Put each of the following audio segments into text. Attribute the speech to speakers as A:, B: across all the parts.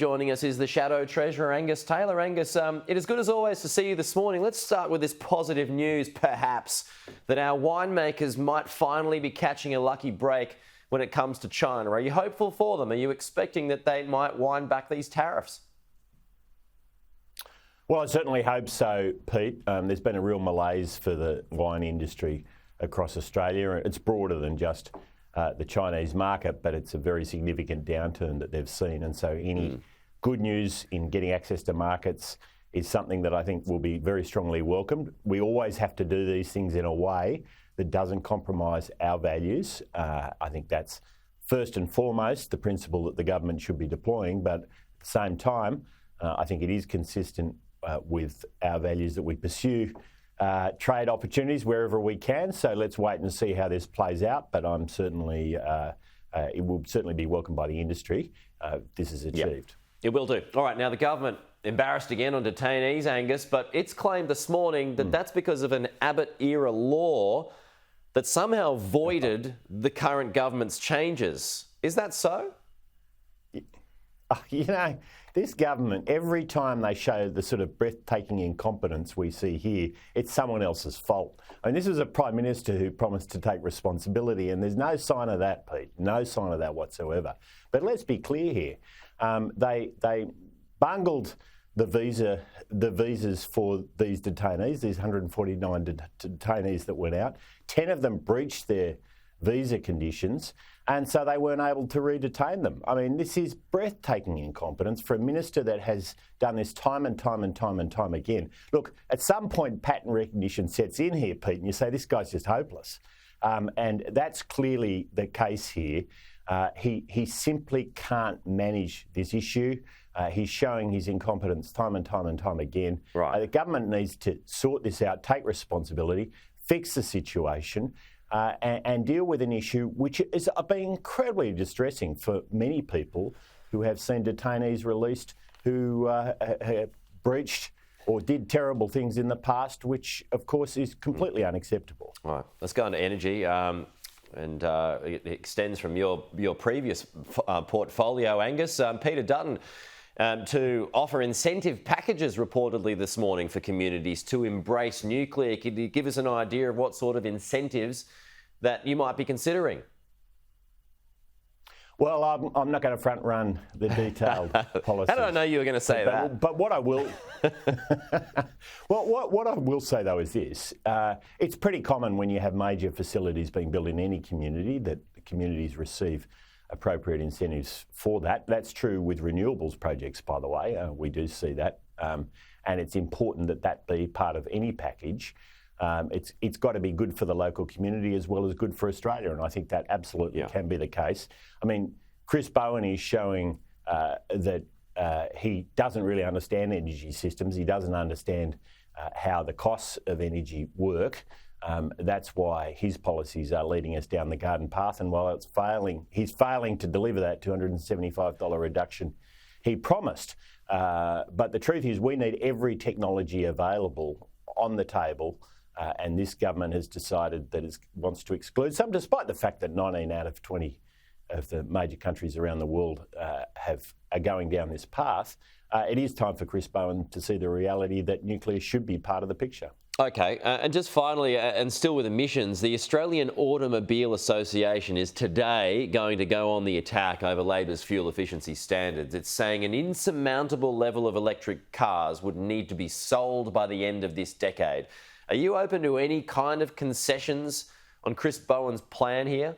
A: Joining us is the Shadow Treasurer Angus Taylor. Angus, it is good as always to see you this morning. Let's start with this positive news, perhaps, that our winemakers might finally be catching a lucky break when it comes to China. Are you hopeful for them? Are you expecting that they might wind back these tariffs?
B: Well, I certainly hope so, Pete. There's been a real malaise for the wine industry across Australia. It's broader than just the Chinese market, but it's a very significant downturn that they've seen. And so any good news in getting access to markets is something that I think will be very strongly welcomed. We always have to do these things in a way that doesn't compromise our values. I think that's first and foremost the principle that the government should be deploying. But at the same time, I think it is consistent with our values that we pursue trade opportunities wherever we can. So let's wait and see how this plays out. But I'm certainly, it will certainly be welcomed by the industry. This is achieved.
A: Yep. It will do. All right, now the government embarrassed again on detainees, Angus, but it's claimed this morning that that's because of an Abbott-era law that somehow voided the current government's changes. Is that so?
B: You know, this government, every time they show the sort of breathtaking incompetence we see here, it's someone else's fault. I mean, this was a Prime Minister who promised to take responsibility, and there's no sign of that, Pete, no sign of that whatsoever. But let's be clear here. They bungled the visas for these detainees, these 149 detainees that went out. 10 of them breached their visa conditions, and so they weren't able to re-detain them. I mean, this is breathtaking incompetence for a minister that has done this time and time and time and time again. Look, at some point, pattern recognition sets in here, Pete, and you say, this guy's just hopeless. And that's clearly the case here. He simply can't manage this issue. He's showing his incompetence time and time and time again.
A: Right.
B: The government needs to sort this out, take responsibility, fix the situation, and deal with an issue which is being incredibly distressing for many people who have seen detainees released who have breached or did terrible things in the past, which, of course, is completely unacceptable.
A: All right, let's go on to energy. And it extends from your previous portfolio, Angus. Peter Dutton to offer incentive packages reportedly this morning for communities to embrace nuclear. Could you give us an idea of what sort of incentives that you might be considering?
B: Well, I'm not going to front run the detailed policies.
A: How did I know you were going to say that?
B: But what I will, what I will say though is this: it's pretty common when you have major facilities being built in any community that the communities receive appropriate incentives for that. That's true with renewables projects, by the way. We do see that, and it's important that that be part of any package. It's got to be good for the local community as well as good for Australia, and I think that absolutely can be the case. I mean, Chris Bowen is showing that he doesn't really understand energy systems. He doesn't understand how the costs of energy work. That's why his policies are leading us down the garden path, and while he's failing to deliver that $275 reduction he promised. But the truth is we need every technology available on the table. And this government has decided that it wants to exclude some, despite the fact that 19 out of 20 of the major countries around the world are going down this path. It is time for Chris Bowen to see the reality that nuclear should be part of the picture.
A: Okay, and just finally, and still with emissions, the Australian Automobile Association is today going to go on the attack over Labor's fuel efficiency standards. It's saying an insurmountable level of electric cars would need to be sold by the end of this decade. Are you open to any kind of concessions on Chris Bowen's plan here?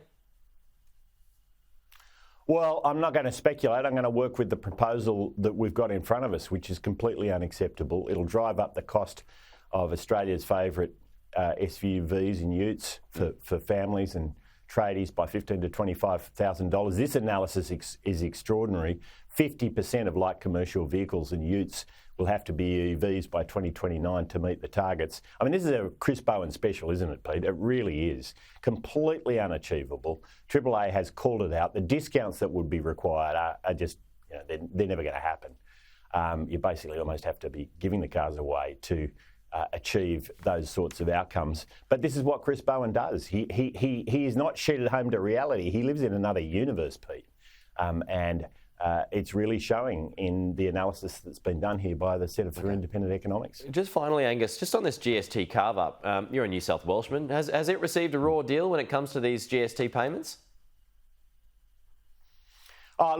B: Well, I'm not going to speculate. I'm going to work with the proposal that we've got in front of us, which is completely unacceptable. It'll drive up the cost of Australia's favourite SUVs and utes for families and tradies by $15,000 to $25,000. This analysis is extraordinary. 50% of light commercial vehicles and utes will have to be EVs by 2029 to meet the targets. I mean, this is a Chris Bowen special, isn't it, Pete? It really is. Completely unachievable. AAA has called it out. The discounts that would be required are just, you know, they're never going to happen. You basically almost have to be giving the cars away to achieve those sorts of outcomes. But this is what Chris Bowen does. He is not sheeted home to reality. He lives in another universe, Pete. And it's really showing in the analysis that's been done here by the Centre for Independent Economics.
A: Just finally, Angus, just on this GST carve-up, you're a New South Welshman. Has it received a raw deal when it comes to these GST payments?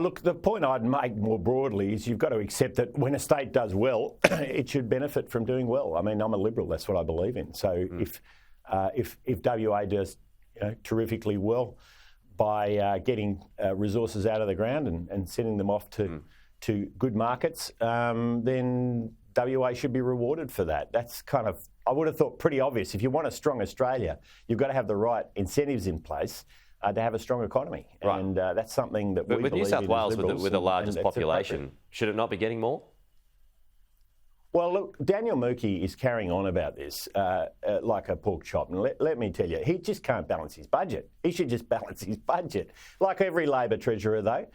B: Look, the point I'd make more broadly is you've got to accept that when a state does well, it should benefit from doing well. I mean, I'm a Liberal, that's what I believe in. So if WA does terrifically well by getting resources out of the ground and sending them off to good markets, then WA should be rewarded for that. That's kind of, I would have thought, pretty obvious. If you want a strong Australia, you've got to have the right incentives in place to have a strong economy. Right. And that's something that we believe in. But with New South Wales,
A: with the largest population, should it not be getting more?
B: Well, look, Daniel Mookhey is carrying on about this like a pork chop. And let me tell you, he just can't balance his budget. He should just balance his budget. Like every Labor treasurer, though,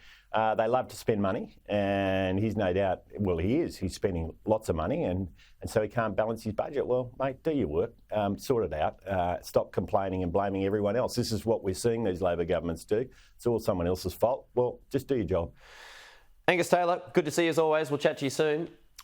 B: they love to spend money. And he's no doubt, well, he is. He's spending lots of money and so he can't balance his budget. Well, mate, do your work. Sort it out. Stop complaining and blaming everyone else. This is what we're seeing these Labor governments do. It's all someone else's fault. Well, just do your job.
A: Angus Taylor, good to see you as always. We'll chat to you soon.